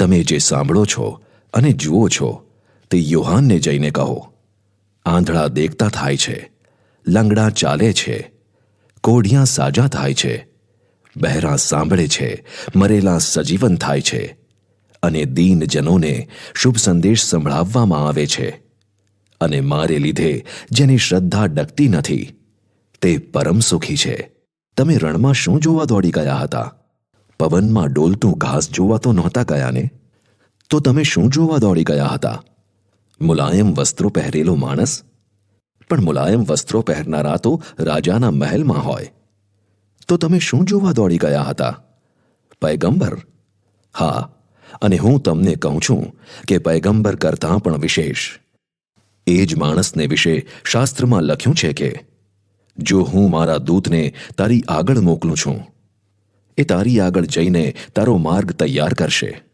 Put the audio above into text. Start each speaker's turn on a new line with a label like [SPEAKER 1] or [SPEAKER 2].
[SPEAKER 1] તમે જે સાંભળો છો અને જુઓ છો તે યોહાનને જઈને કહો. આંધળા દેખતા થાય છે, લંગડા ચાલે છે, કોઢિયા સાજા થાય છે, બહેરા સાંભળે છે, મરેલા સજીવન થાય છે, અને દીનજનોને શુભ સંદેશ સંભળાવવામાં આવે છે. અને મારે લીધે જેની શ્રદ્ધા ડગતી નથી તે પરમ સુખી છે. તમે રણમાં શું જોવા દોડી ગયા હતા? પવનમાં ડોલતું ઘાસ જોવા તો નહોતા ગયા ને? તો તમે શું જોવા દોડી ગયા હતા? મુલાયમ વસ્ત્રો પહેરેલો માણસ? પણ મુલાયમ વસ્ત્રો પહેરનારા તો રાજાના મહેલમાં હોય. તો તમે શું જોવા દોડી ગયા હતા? પયગંબર? હા, અને હું તમને કહું છું કે પયગંબર કરતાં પણ વિશેષ. એ જ માણસને વિશે શાસ્ત્રમાં લખ્યું છે કે જો હું મારા દૂતને તારી આગળ મોકલું છું, એ તારી આગળ જઈને તારો માર્ગ તૈયાર કરશે.